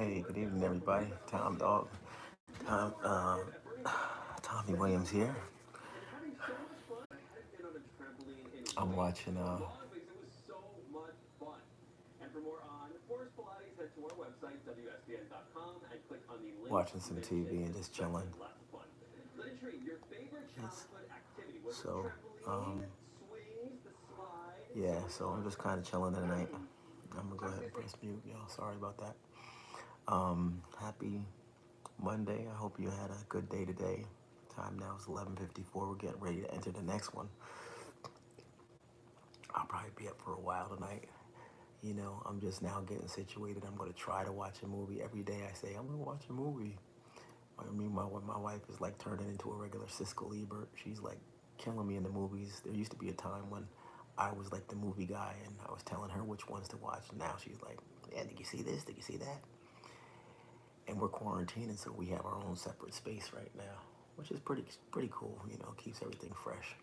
Hey, good evening, everybody. Tom, Tommy Williams here. I'm watching some TV and just chilling. Yes. So, um, yeah. So I'm just kind of chilling tonight. I'm gonna go ahead and press mute, y'all. Sorry about that. Happy Monday. I hope you had a good day today. Time now is 11:54. We're getting ready to enter the next one. I'll probably be up for a while tonight. I'm just now getting situated. I'm going to try to watch a movie every day. I say I'm going to watch a movie. My wife is like turning into a regular Siskel Ebert. She's like killing me in the movies. There used to be a time when I was like the movie guy, and I was telling her which ones to watch. And now she's like, "Yeah, did you see this? Did you see that?" And we're quarantining, so we have our own separate space right now, which is pretty cool. Keeps everything fresh.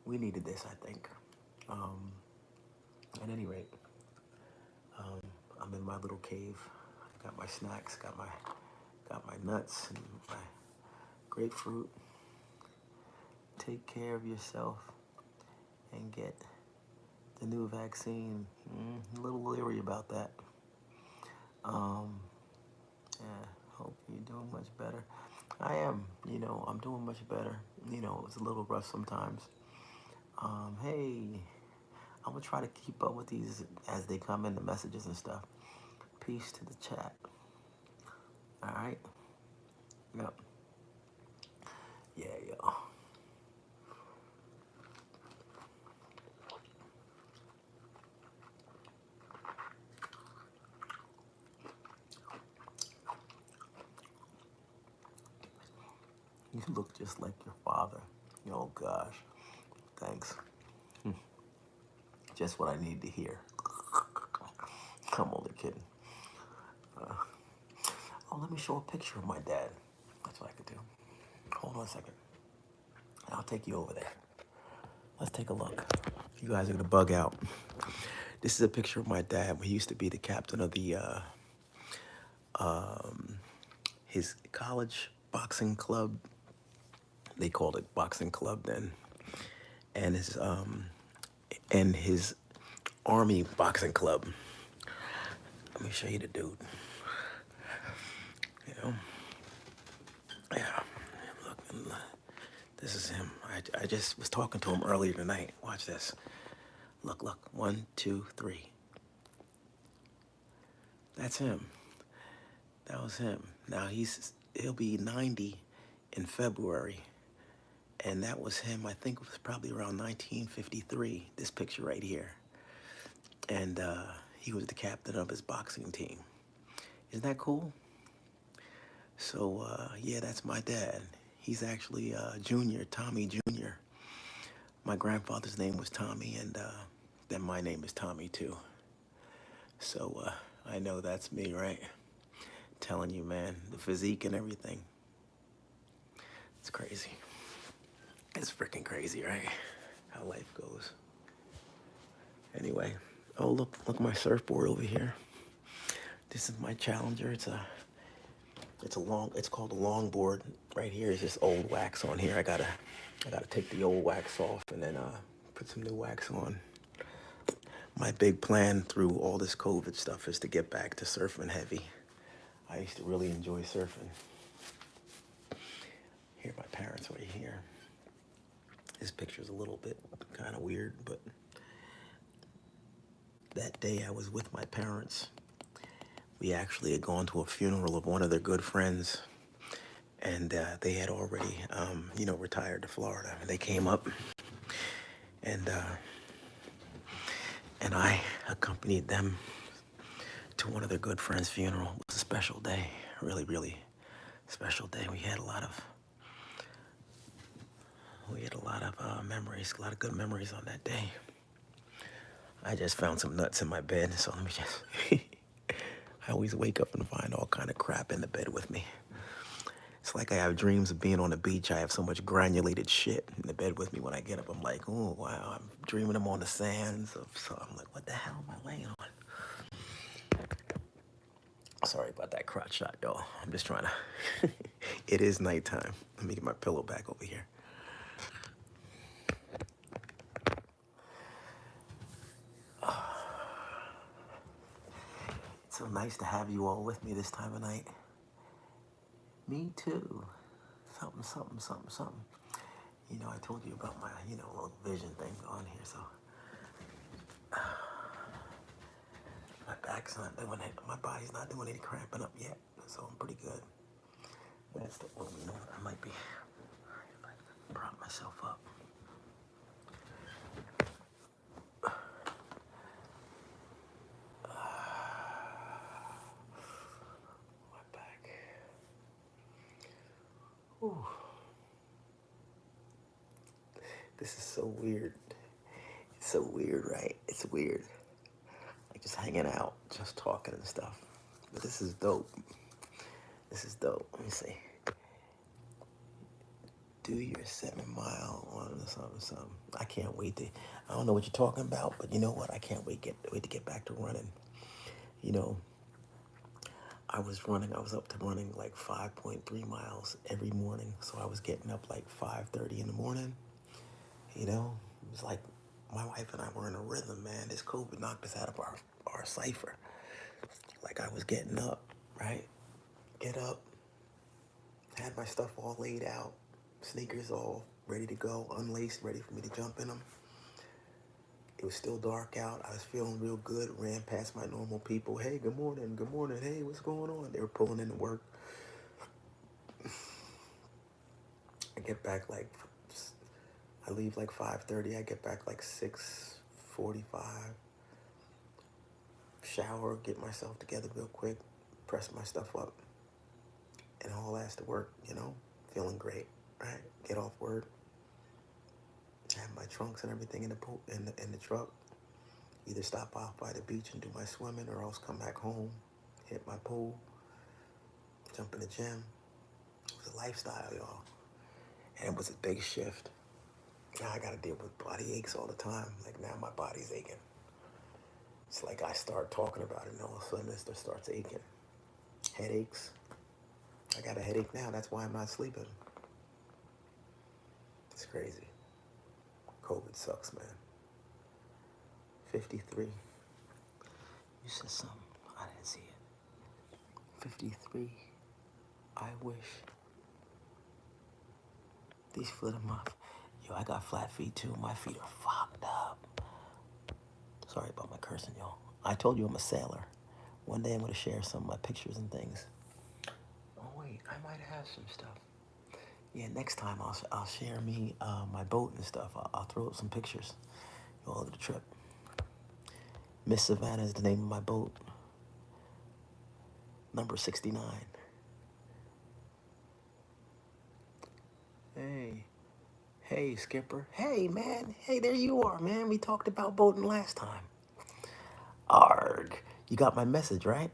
We needed this, I think. Um, at any rate, um, I'm in my little cave. Got my snacks. Got my nuts and my grapefruit. Take care of yourself and get the new vaccine. A little leery about that. Um, yeah, hope you're doing much better. I am. I'm doing much better. It's a little rough sometimes. Hey, I'm gonna try to keep up with these as they come in, the messages and stuff. Peace to the chat. All right. Yep. Yeah, yeah. You look just like your father. Oh gosh. Thanks. Just what I need to hear. I'm only kidding. Uh, oh, let me show a picture of my dad. That's what I could do. Hold on a second. I'll take you over there. Let's take a look. You guys are gonna bug out. This is a picture of my dad. He used to be the captain of his college boxing club. They called it boxing club then, and his army boxing club. Let me show you the dude. You know, yeah. Look, this is him. I just was talking to him earlier tonight. Watch this. Look. 1, 2, 3. That's him. That was him. Now he'll be 90 in February. And that was him, I think it was probably around 1953, this picture right here. And he was the captain of his boxing team. Isn't that cool? So, yeah, that's my dad. He's actually Junior, Tommy Junior. My grandfather's name was Tommy, and then my name is Tommy, too. So, I know that's me, right? Telling you, man, the physique and everything. It's crazy. It's freaking crazy, right? How life goes. Anyway, oh look my surfboard over here. This is my Challenger. It's called a longboard. Right here is this old wax on here. I gotta take the old wax off and then put some new wax on. My big plan through all this COVID stuff is to get back to surfing heavy. I used to really enjoy surfing. Here, my parents right here. This picture's a little bit kind of weird, but that day I was with my parents. We actually had gone to a funeral of one of their good friends, and they had already, retired to Florida. They came up, and I accompanied them to one of their good friends' funeral. It was a special day, really, really special day. We had a lot of memories, a lot of good memories on that day. I just found some nuts in my bed, so let me just. I always wake up and find all kind of crap in the bed with me. It's like I have dreams of being on the beach. I have so much granulated shit in the bed with me. When I get up, I'm like, oh, wow, I'm dreaming I'm on the sands. So I'm like, what the hell am I laying on? Sorry about that crotch shot, y'all. I'm just trying to. It is nighttime. Let me get my pillow back over here. It's so nice to have you all with me this time of night. Me too. Something, something, something, something. You know, I told you about my, little vision thing on here, so my back's not doing it. My body's not doing any cramping up yet, so I'm pretty good. That's the, well, I might be, if I prop myself up. My back. Ooh. This is so weird. It's so weird, right? It's weird. Like just hanging out, just talking and stuff. But this is dope. This is dope. Let me see. Do your 7 mile on something, something. I can't wait to. I don't know what you're talking about, but you know what? I can't wait to get back to running. You know, I was up to running like 5.3 miles every morning. So I was getting up like 5:30 in the morning. You know, it was like my wife and I were in a rhythm, man. This COVID knocked us out of our cipher. Like I was getting up, right? Get up, had my stuff all laid out, sneakers all ready to go, unlaced, ready for me to jump in them. It was still dark out. I was feeling real good. Ran past my normal people. Hey, good morning. Good morning. Hey, what's going on? They were pulling into work. I get back I leave like 5:30. I get back like 6:45. Shower, get myself together real quick, press my stuff up, and all ass to work, feeling great, right? Get off work, have my trunks and everything in the pool, in the truck. Either stop off by the beach and do my swimming, or else come back home, hit my pool, jump in the gym. It was a lifestyle, y'all, and it was a big shift. Now I gotta deal with body aches all the time. Like now my body's aching. It's like I start talking about it and all of a sudden it starts aching. Headaches. I got a headache now. That's why I'm not sleeping. It's crazy. COVID sucks, man. 53. You said something. I didn't see it. 53. I wish. These foot of my... Yo, I got flat feet too. My feet are fucked up. Sorry about my cursing, y'all. I told you I'm a sailor. One day I'm going to share some of my pictures and things. Oh, wait. I might have some stuff. Yeah, next time I'll share my boat and stuff. I'll throw up some pictures all of the trip. Miss Savannah is the name of my boat. Number 69. Hey, Skipper. Hey, man. Hey, there you are, man. We talked about boating last time. Arg. You got my message, right?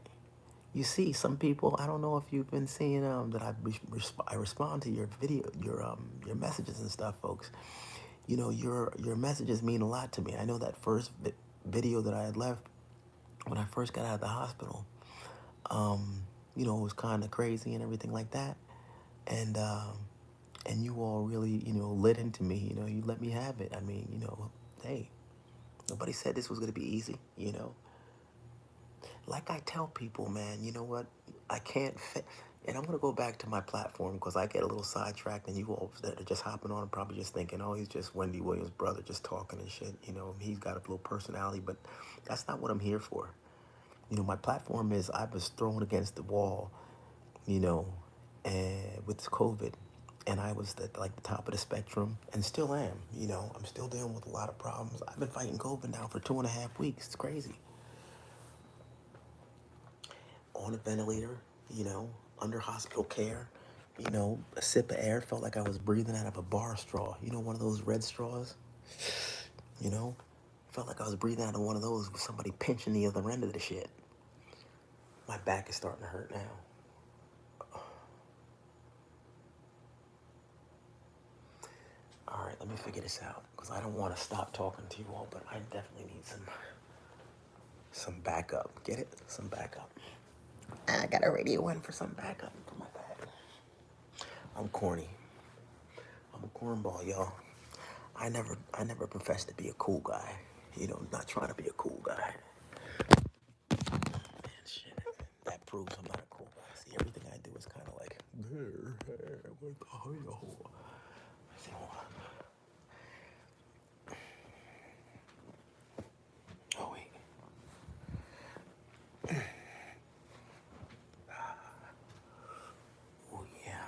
You see, some people, I don't know if you've been seeing that I respond to your video, your messages and stuff, folks. Your messages mean a lot to me. I know that first video that I had left when I first got out of the hospital, it was kind of crazy and everything like that. And you all really, lit into me, you let me have it. I mean, hey, nobody said this was going to be easy, Like I tell people, man, you know what? I can't and I'm going to go back to my platform because I get a little sidetracked and you all that are just hopping on and probably just thinking, oh, he's just Wendy Williams' brother just talking and shit. He's got a little personality, but that's not what I'm here for. My platform is I was thrown against the wall, and with COVID, and I was at like the top of the spectrum and still am, I'm still dealing with a lot of problems. I've been fighting COVID now for 2.5 weeks. It's crazy. On a ventilator, under hospital care, a sip of air felt like I was breathing out of a bar straw, one of those red straws, felt like I was breathing out of one of those with somebody pinching the other end of the shit. My back is starting to hurt now. All right, let me figure this out because I don't want to stop talking to you all, but I definitely need some backup. Get it? Some backup. I got a radio in for some backup. Put my bag. I'm corny. I'm a cornball, y'all. I never professed to be a cool guy. You know, not trying to be a cool guy. Man, shit. That proves I'm not a cool guy. See, everything I do is kind of like, what the hell? See, hold on. Oh, wait. Oh, yeah.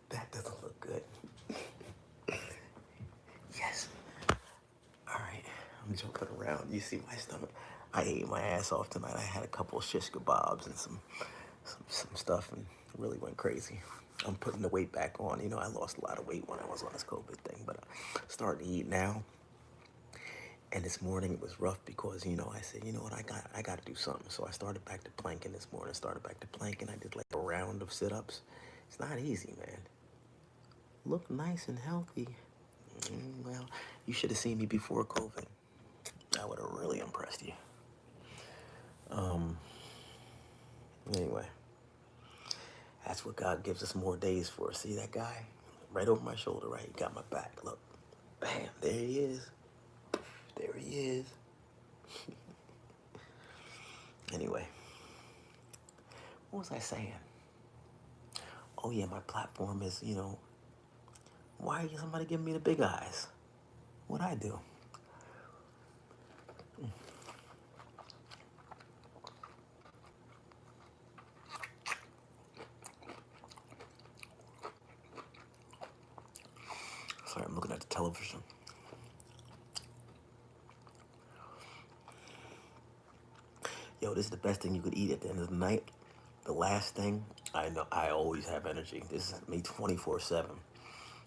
That doesn't look good. Yes. All right. I'm jumping around. You see my stomach? I ate my ass off tonight. I had a couple of shish kebabs and some stuff and really went crazy. I'm putting the weight back on. You know, I lost a lot of weight when I was on this COVID thing, but I'm starting to eat now. And this morning it was rough because, you know, I said, you know what, I got to do something. So I started back to planking this morning. Started back to planking. I did like a round of sit-ups. It's not easy, man. Look nice and healthy. Well, you should have seen me before COVID. I would have really impressed you. Anyway, that's what God gives us more days for. See that guy? Right over my shoulder, right? He got my back. Look. Bam. There he is. There he is. Anyway, what was I saying? Oh, yeah, my platform is, you know, why is somebody giving me the big eyes? What'd I do? Sorry, I'm looking at the television. Yo, this is the best thing you could eat at the end of the night. The last thing, I know I always have energy. This is me 24/7.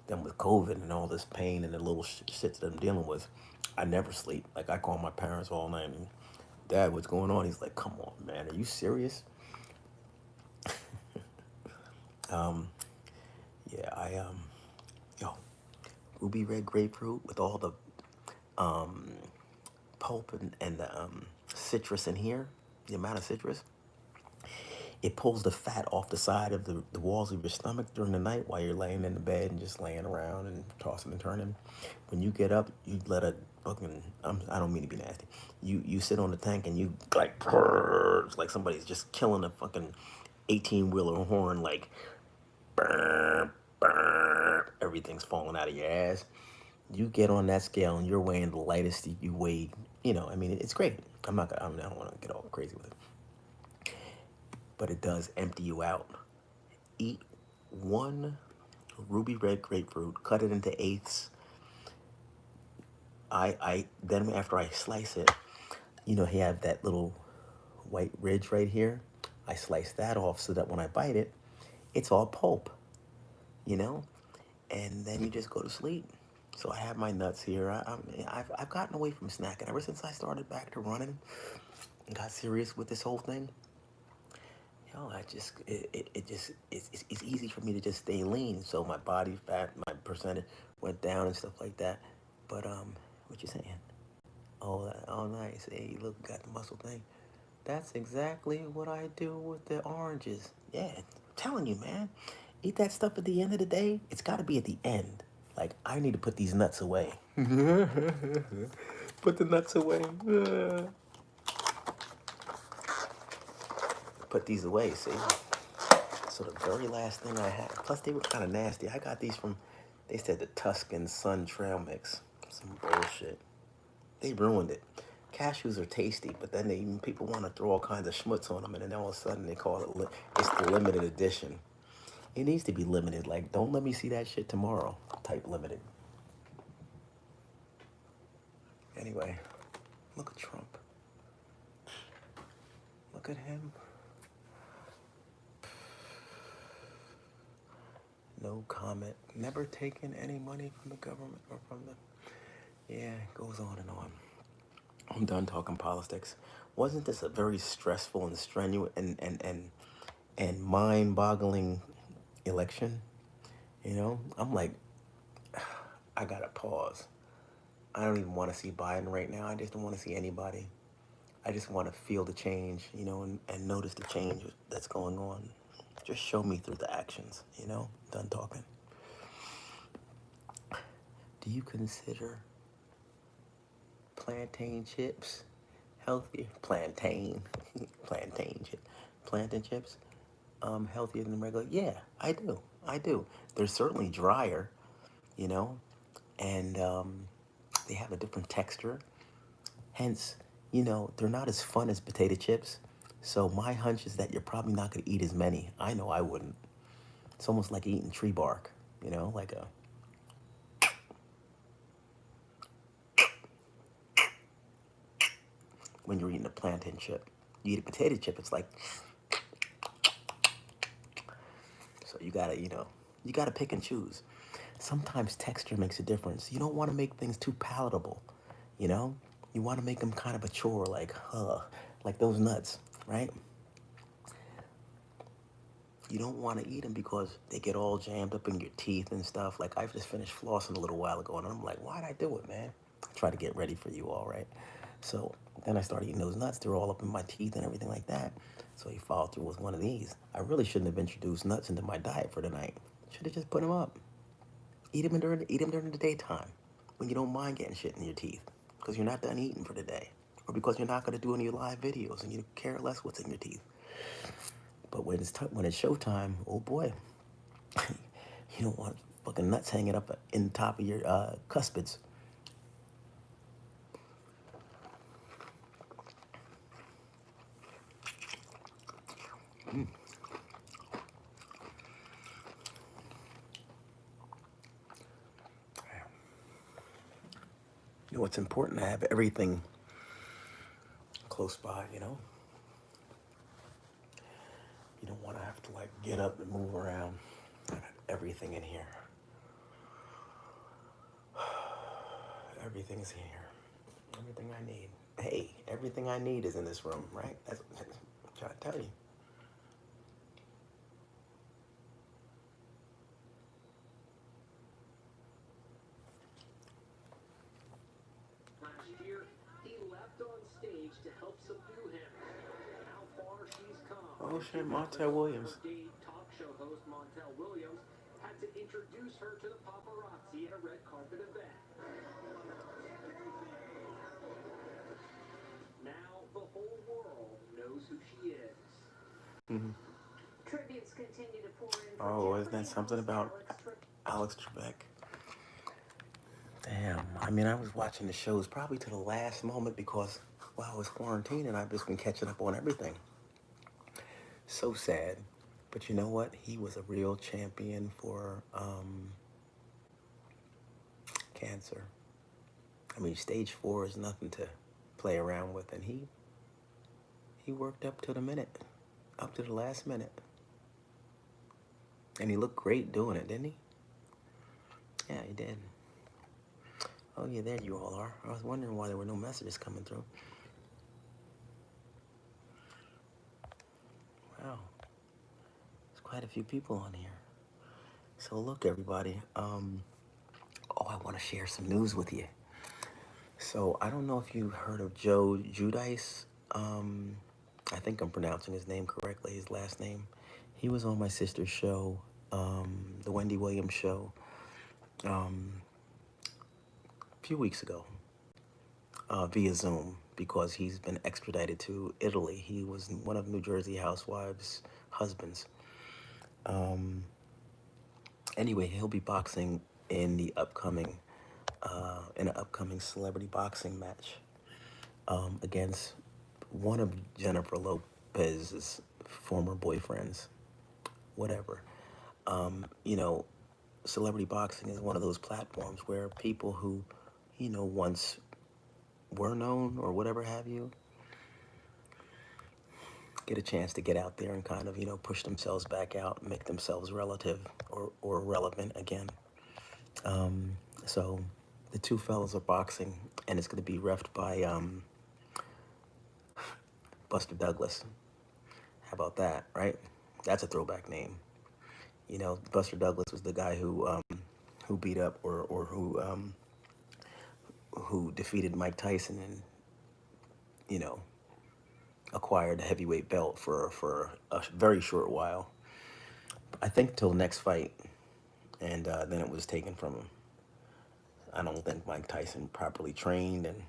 Then with COVID and all this pain and the little shit that I'm dealing with, I never sleep. Like I call my parents all night and, Dad, what's going on? He's like, come on, man, are you serious? Yeah, yo, ruby red grapefruit with all the pulp and the citrus in here, the amount of citrus. It pulls the fat off the side of the walls of your stomach during the night while you're laying in the bed and just laying around and tossing and turning. When you get up, you let a fucking, I don't mean to be nasty. You sit on the tank and you like purrs, like somebody's just killing a fucking 18-wheeler horn, like brr, brr, everything's falling out of your ass. You get on that scale and you're weighing the lightest you weighed. You know, I mean, it's great. I don't want to get all crazy with it, but it does empty you out. Eat one ruby red grapefruit, cut it into eighths. I then after I slice it, you know, he have that little white ridge right here. I slice that off so that when I bite it, it's all pulp, you know, and then you just go to sleep. So I have my nuts here. I've gotten away from snacking ever since I started back to running and got serious with this whole thing. You know, it's easy for me to just stay lean. So my body fat, my percentage went down and stuff like that. But what you saying? Oh, nice. Hey, look, got the muscle thing. That's exactly what I do with the oranges. Yeah, I'm telling you, man. Eat that stuff at the end of the day. It's got to be at the end. Like I need to put these nuts away. Put the nuts away. Put these away. See. So the very last thing I had. Plus they were kind of nasty. I got these from. They said the Tuscan Sun Trail Mix. Some bullshit. They ruined it. Cashews are tasty, but then people want to throw all kinds of schmutz on them, and then all of a sudden they call it it's the limited edition. It needs to be limited. Like, don't let me see that shit tomorrow. Type limited. Anyway, look at Trump. Look at him. No comment. Never taken any money from the government or from the. Yeah, it goes on and on. I'm done talking politics. Wasn't this a very stressful and strenuous and mind-boggling election? You know, I'm like, I gotta pause. I don't even want to see Biden right now. I just don't want to see anybody. I just want to feel the change, and notice the change that's going on. Just show me through the actions. Done talking. Do you consider plantain chips healthier? Plantain chip, plantain chips, healthier than regular? Yeah, I do. I do. They're certainly drier, you know, and they have a different texture. Hence, they're not as fun as potato chips. So my hunch is that you're probably not going to eat as many. I know I wouldn't. It's almost like eating tree bark, like when you're eating a plantain chip. You eat a potato chip, it's like, so you gotta pick and choose. Sometimes texture makes a difference. You don't want to make things too palatable, you know? You want to make them kind of a chore, like those nuts, right? You don't want to eat them because they get all jammed up in your teeth and stuff. Like, I just finished flossing a little while ago, and I'm like, why'd I do it, man? I try to get ready for you all, right? So then I started eating those nuts. They're all up in my teeth and everything like that. So he followed through with one of these. I really shouldn't have introduced nuts into my diet for tonight. Should have just put them up. Eat them during the daytime when you don't mind getting shit in your teeth because you're not done eating for the day, or because you're not going to do any live videos and you care less what's in your teeth. But when it's showtime, oh boy, you don't want fucking nuts hanging up in the top of your cuspids. It's important to have everything close by. You don't want to have to like get up and move around. I got everything in here. Everything's here. Everything I need. Hey, everything I need is in this room, right? That's what I'm trying to tell you. Last year, he left on stage to help subdue him. How far she's come. Oh shit, Montel Williams. Talk show host Montel Williams had to introduce her to the paparazzi at a red carpet event. Now the whole world knows who she is. Mm-hmm. Tributes continue to pour in. Oh, isn't that something about Alex Trebek? Damn. I mean, I was watching the shows probably to the last moment because while I was quarantining, I've just been catching up on everything. So sad. But you know what? He was a real champion for cancer. I mean, stage 4 is nothing to play around with, and he worked up to the minute, up to the last minute. And he looked great doing it, didn't he? Yeah, he did. Oh, yeah, there you all are. I was wondering why there were no messages coming through. Wow. There's quite a few people on here. So look, everybody. I want to share some news with you. So I don't know if you heard of Joe Giudice. I think I'm pronouncing his name correctly, his last name. He was on my sister's show, the Wendy Williams show, a few weeks ago, via Zoom, because he's been extradited to Italy. He was one of New Jersey housewives' husbands. Anyway, he'll be boxing in the upcoming, in an upcoming celebrity boxing match against one of Jennifer Lopez's former boyfriends, whatever. Celebrity boxing is one of those platforms where people who, once were known or whatever have you, get a chance to get out there and kind of, push themselves back out, make themselves relative or relevant again. So the two fellas are boxing, and it's going to be reffed by Buster Douglas. How about that, right? That's a throwback name. Buster Douglas was the guy who who beat up or who defeated Mike Tyson and you know acquired the heavyweight belt for a very short while. I think till the next fight, and then it was taken from him. I don't think Mike Tyson properly trained, and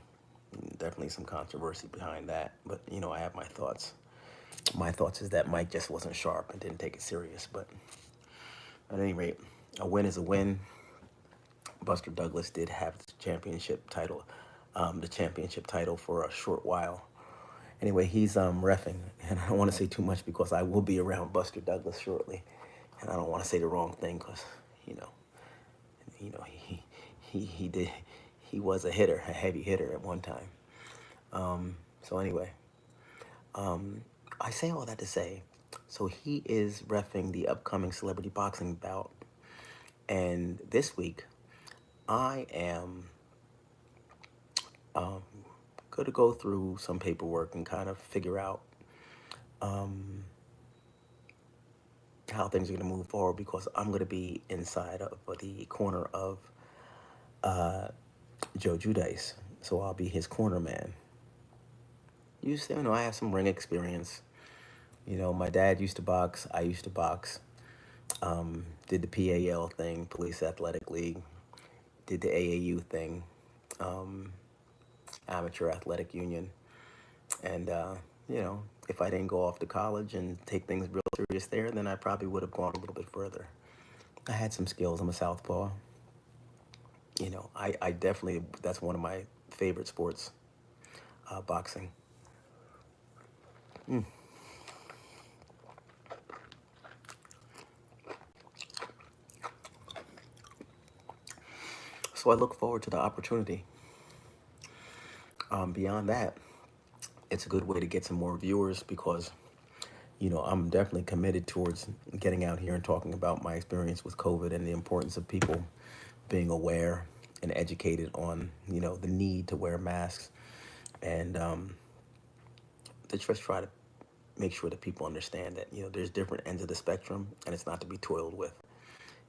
definitely some controversy behind that. But I have my thoughts. My thoughts is that Mike just wasn't sharp and didn't take it serious. But at any rate, a win is a win. Buster Douglas did have the championship title for a short while. Anyway, he's reffing, and I don't want to say too much because I will be around Buster Douglas shortly, and I don't want to say the wrong thing because you know, he did he was a hitter, a heavy hitter at one time. So anyway, I say all that to say, so he is reffing the upcoming celebrity boxing bout, and this week I am going to go through some paperwork and kind of figure out how things are going to move forward because I'm going to be inside of the corner of Joe Judice, so I'll be his corner man. I have some ring experience. My dad used to box. I used to box. Did the PAL thing, Police Athletic League. Did the AAU thing, Amateur Athletic Union. And, if I didn't go off to college and take things real serious there, then I probably would have gone a little bit further. I had some skills. I'm a southpaw. I definitely, that's one of my favorite sports, boxing. So I look forward to the opportunity. Beyond that, it's a good way to get some more viewers because, I'm definitely committed towards getting out here and talking about my experience with COVID and the importance of people being aware and educated on, the need to wear masks and to just try to make sure that people understand that, there's different ends of the spectrum and it's not to be toiled with.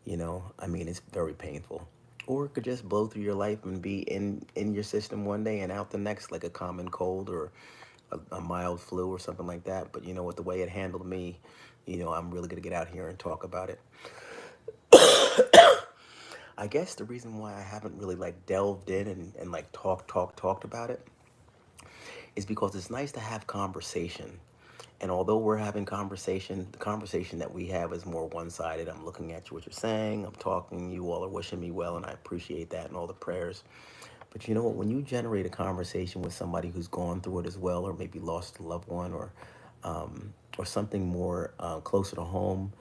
It's very painful. Or it could just blow through your life and be in your system one day and out the next, like a common cold or a mild flu or something like that. But with the way it handled me, I'm really going to get out here and talk about it. I guess the reason why I haven't really like delved in and like talked about it is because it's nice to have conversation. And although we're having conversation, the conversation that we have is more one-sided. I'm looking at you, what you're saying. I'm talking. You all are wishing me well, and I appreciate that and all the prayers. But you know what? When you generate a conversation with somebody who's gone through it as well, or maybe lost a loved one, or something more closer to home,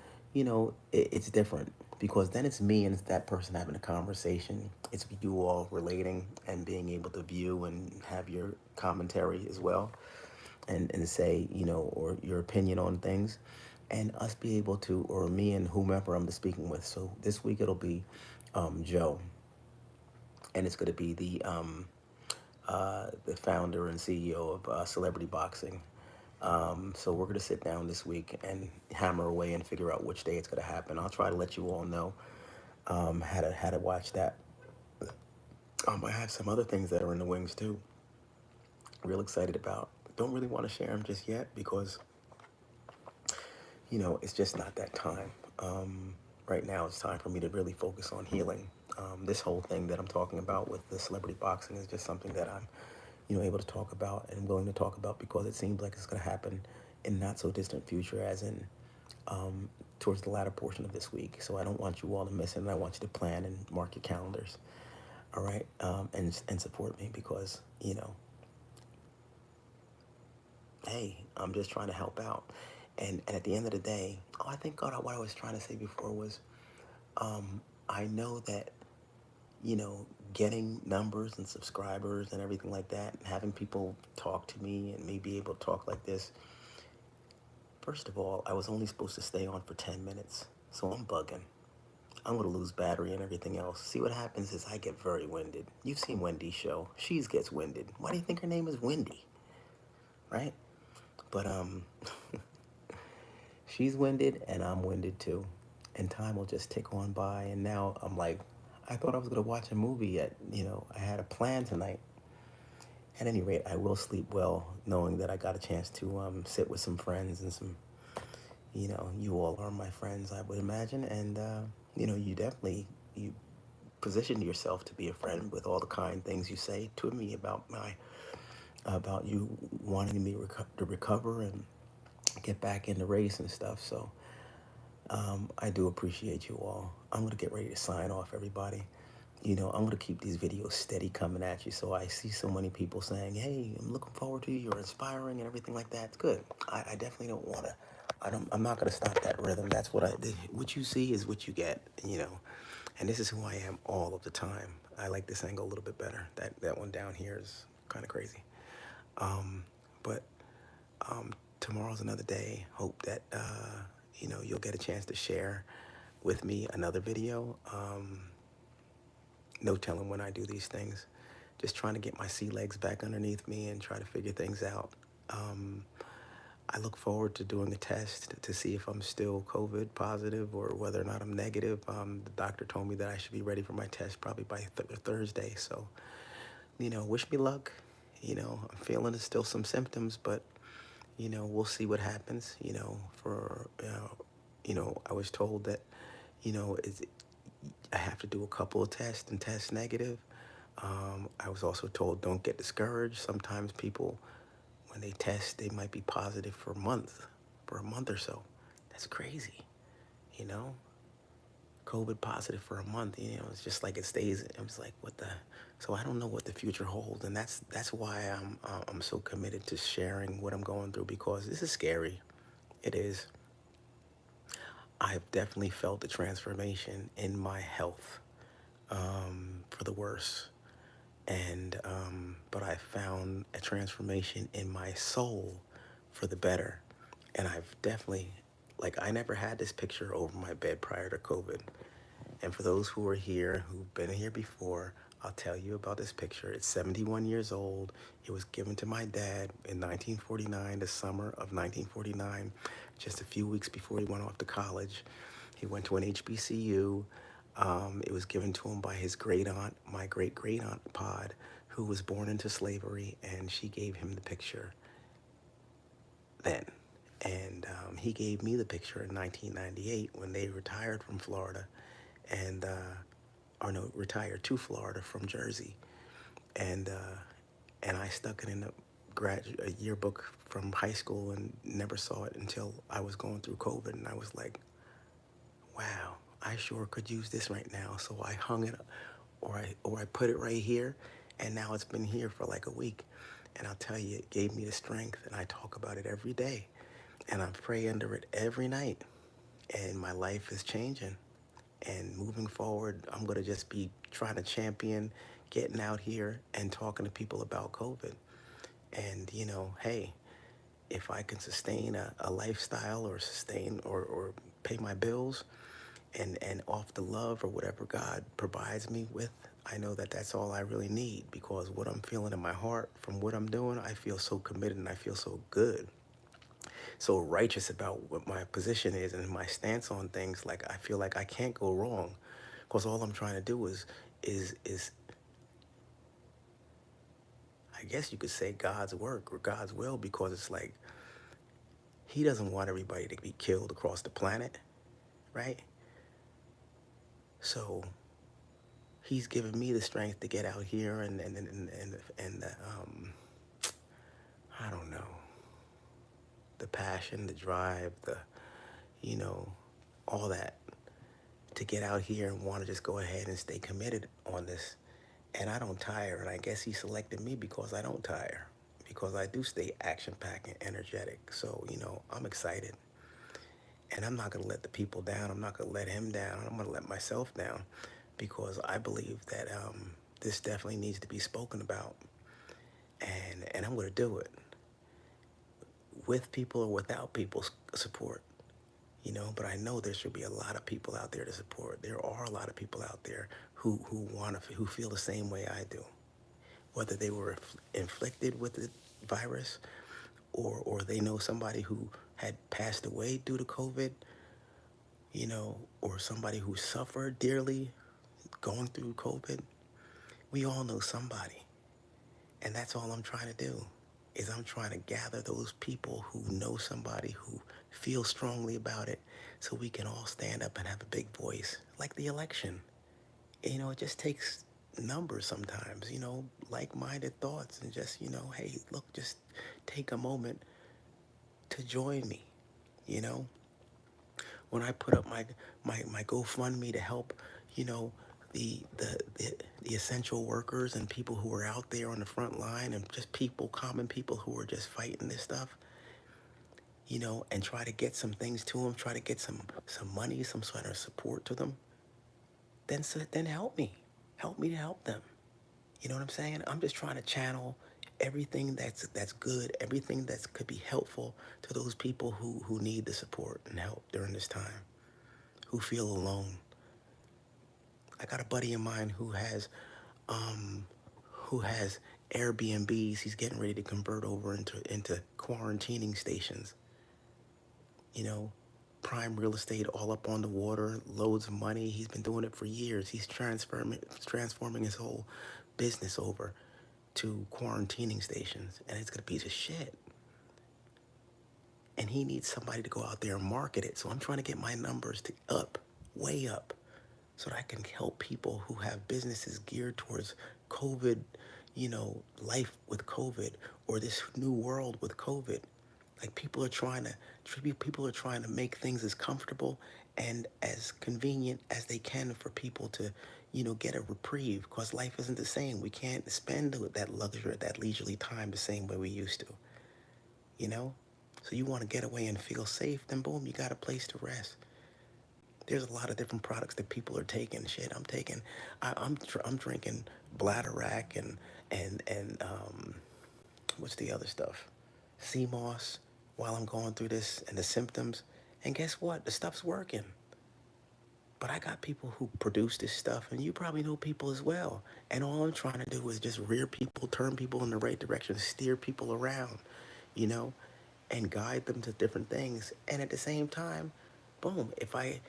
it's different because then it's me and it's that person having a conversation. It's you all relating and being able to view and have your commentary as well and say, or your opinion on things, and us be able to, or me and whomever I'm speaking with. So this week it'll be Joe, and it's going to be the founder and CEO of Celebrity Boxing. So we're going to sit down this week and hammer away and figure out which day it's going to happen. I'll try to let you all know how to watch that. I have some other things that are in the wings too. Real excited about. Don't really want to share them just yet because it's just not that time. Right now, it's time for me to really focus on healing. This whole thing that I'm talking about with the celebrity boxing is just something that I'm, able to talk about and willing to talk about because it seems like it's going to happen in not so distant future, as in towards the latter portion of this week. So I don't want you all to miss it, and I want you to plan and mark your calendars. All right, and support me because hey, I'm just trying to help out. And at the end of the day, I think God, what I was trying to say before was, I know that, getting numbers and subscribers and everything like that, and having people talk to me and me be able to talk like this, first of all, I was only supposed to stay on for 10 minutes. So I'm bugging. I'm going to lose battery and everything else. See, what happens is I get very winded. You've seen Wendy's show. She gets winded. Why do you think her name is Wendy? Right? But she's winded and I'm winded too. And time will just tick on by. And now I'm like, I thought I was gonna watch a movie I had a plan tonight. At any rate, I will sleep well knowing that I got a chance to sit with some friends and you all are my friends, I would imagine. And, you definitely, you positioned yourself to be a friend with all the kind things you say to me about you wanting me to recover and get back in the race and stuff. So I do appreciate you all. I'm going to get ready to sign off, everybody. I'm going to keep these videos steady coming at you. So I see so many people saying, hey, I'm looking forward to you. You're inspiring and everything like that. It's good. I definitely don't want to. I'm not going to stop that rhythm. That's what you see is what you get. And this is who I am all of the time. I like this angle a little bit better. That one down here is kind of crazy. But tomorrow's another day. Hope that, you'll get a chance to share with me another video. No telling when I do these things. Just trying to get my sea legs back underneath me and try to figure things out. I look forward to doing a test to see if I'm still COVID positive or whether or not I'm negative. The doctor told me that I should be ready for my test probably by Thursday. So, wish me luck. I'm feeling still some symptoms, but, we'll see what happens. I was told that, it's, I have to do a couple of tests and test negative. I was also told don't get discouraged. Sometimes people, when they test, they might be positive for a month or so. That's crazy, you know? COVID positive for a month, it's just like it stays. I was like, what the? So I don't know what the future holds, and that's why I'm so committed to sharing what I'm going through because this is scary. It is. I've definitely felt the transformation in my health for the worse. And but I found a transformation in my soul for the better. And I've definitely, like, I never had this picture over my bed prior to COVID. And for those who are here, who've been here before, I'll tell you about this picture. It's 71 years old. It was given to my dad in 1949, the summer of 1949, just a few weeks before he went off to college. He went to an HBCU. It was given to him by his great aunt, my great great aunt Pod, who was born into slavery, and she gave him the picture then. And he gave me the picture in 1998 when they retired from Florida, and or no, retired to Florida from Jersey, and I stuck it in a yearbook from high school and never saw it until I was going through COVID, and I was like, wow, I sure could use this right now. So I hung it, or I put it right here, and now it's been here for like a week, and I'll tell you, it gave me the strength, and I talk about it every day, and I pray under it every night, and my life is changing. And moving forward, I'm going to just be trying to champion getting out here and talking to people about COVID. And, hey, if I can sustain a lifestyle or sustain or pay my bills and off the love or whatever God provides me with, I know that that's all I really need, because what I'm feeling in my heart from what I'm doing, I feel so committed and I feel so good, so righteous about what my position is and my stance on things. Like, I feel like I can't go wrong, because all I'm trying to do is I guess you could say God's work or God's will, because it's like he doesn't want everybody to be killed across the planet, right? So he's given me the strength to get out here and I don't know, the passion, the drive, you know, all that, to get out here and want to just go ahead and stay committed on this. And I don't tire, and I guess he selected me because I don't tire, because I do stay action-packed and energetic. So, I'm excited. And I'm not going to let the people down. I'm not going to let him down. I'm going to let myself down, because I believe that this definitely needs to be spoken about. And I'm going to do it with people or without people's support. But I know there should be a lot of people out there to support. There are a lot of people out there who who feel the same way I do, whether they were inflicted with the virus, or they know somebody who had passed away due to COVID, or somebody who suffered dearly, going through COVID, we all know somebody. And that's all I'm trying to do is I'm trying to gather those people who know somebody who feel strongly about it so we can all stand up and have a big voice like the election. It just takes numbers sometimes, like-minded thoughts and just, hey, look, just take a moment to join me, you know? When I put up my GoFundMe to help, you know, the essential workers and people who are out there on the front line and just people, common people who are just fighting this stuff, and try to get some things to them, try to get some money, some sort of support to them, then help me to help them. You know what I'm saying? I'm just trying to channel everything that's good, everything that could be helpful to those people who need the support and help during this time, who feel alone. I got a buddy of mine um, who has Airbnbs. He's getting ready to convert over into quarantining stations. You know, prime real estate, all up on the water, loads of money. He's been doing it for years. He's transforming his whole business over to quarantining stations, and it's gonna be a piece of shit. And he needs somebody to go out there and market it. So I'm trying to get my numbers to up, way up, so that I can help people who have businesses geared towards COVID, life with COVID, or this new world with COVID. Like people are trying to make things as comfortable and as convenient as they can for people to, get a reprieve, because life isn't the same. We can't spend that luxury, that leisurely time the same way we used to, you know? So you want to get away and feel safe, then boom, you got a place to rest. There's a lot of different products that people are taking. Shit, I'm drinking Bladderwrack and what's the other stuff? Sea moss while I'm going through this and the symptoms. And guess what? The stuff's working. But I got people who produce this stuff, and you probably know people as well. And all I'm trying to do is just rear people, turn people in the right direction, steer people around, you know, and guide them to different things. And at the same time, boom, if I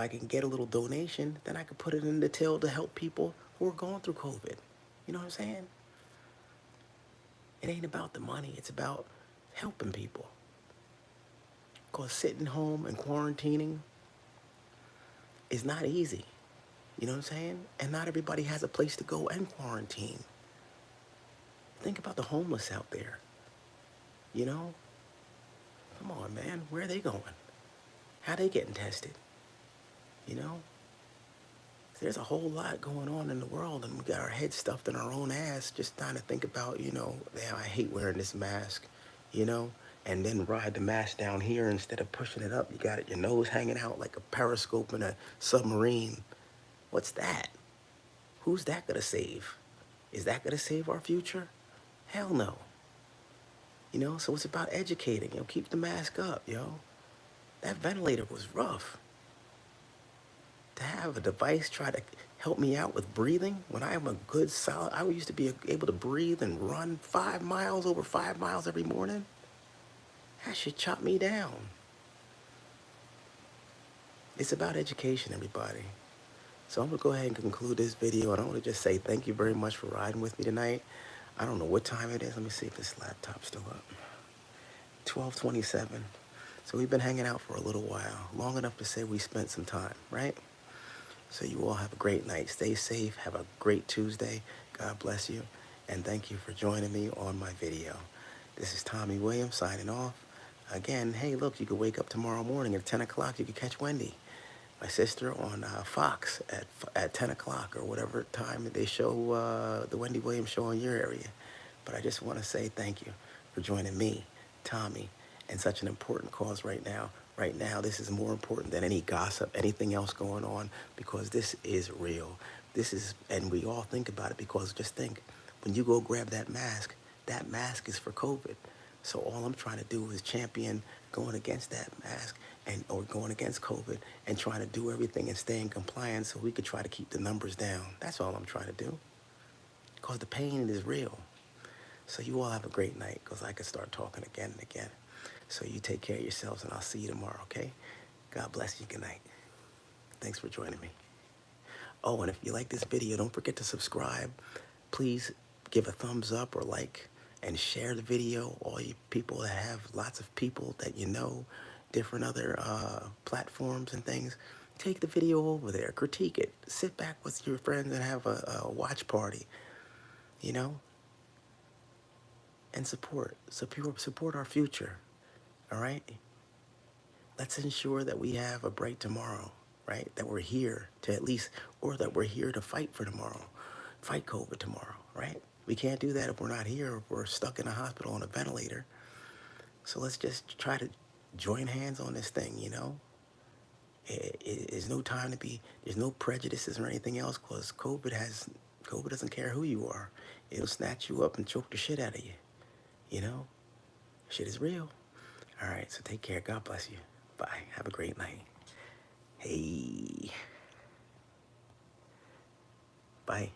can get a little donation, then I can put it in the till to help people who are going through COVID. You know what I'm saying? It ain't about the money. It's about helping people. Because sitting home and quarantining is not easy. You know what I'm saying? And not everybody has a place to go and quarantine. Think about the homeless out there. You know? Come on, man. Where are they going? How they getting tested? You know? There's a whole lot going on in the world, and we got our heads stuffed in our own ass just trying to think about, damn, I hate wearing this mask, you know? And then ride the mask down here instead of pushing it up. You got it, your nose hanging out like a periscope in a submarine. What's that? Who's that gonna save? Is that gonna save our future? Hell no. So it's about educating, keep the mask up, That ventilator was rough. To have a device try to help me out with breathing when I am a good solid, I used to be able to breathe and run 5 miles, over 5 miles every morning. That shit chopped me down. It's about education, everybody. So I'm gonna go ahead and conclude this video, and I want to just say thank you very much for riding with me tonight. I don't know what time it is. Let me see if this laptop's still up. 12:27. So we've been hanging out for a little while, long enough to say we spent some time, right? So you all have a great night. Stay safe. Have a great Tuesday. God bless you. And thank you for joining me on my video. This is Tommy Williams signing off. Again, hey, look, you could wake up tomorrow morning at 10 o'clock. You could catch Wendy, my sister, on Fox at 10 o'clock or whatever time they show the Wendy Williams show in your area. But I just want to say thank you for joining me, Tommy, and such an important cause right now. Right now, this is more important than any gossip, anything else going on, because this is real. And we all think about it, because just think, when you go grab that mask is for COVID. So all I'm trying to do is champion going against that mask or going against COVID and trying to do everything and stay in compliance so we could try to keep the numbers down. That's all I'm trying to do, because the pain is real. So you all have a great night, because I could start talking again and again. So you take care of yourselves, and I'll see you tomorrow, okay? God bless you. Good night. Thanks for joining me. Oh, and if you like this video, don't forget to subscribe. Please give a thumbs up or like and share the video. All you people that have lots of people that you know, different other platforms and things, take the video over there, critique it, sit back with your friends and have a watch party, you know, and support our future. All right. Let's ensure that we have a bright tomorrow, right? That we're here to at least, or that we're here to fight for tomorrow, fight COVID tomorrow, right? We can't do that if we're not here, if we're stuck in a hospital on a ventilator. So let's just try to join hands on this thing, you know? There's no time to be, there's no prejudices or anything else, because COVID doesn't care who you are. It'll snatch you up and choke the shit out of you, you know? Shit is real. All right, so take care. God bless you. Bye. Have a great night. Hey. Bye.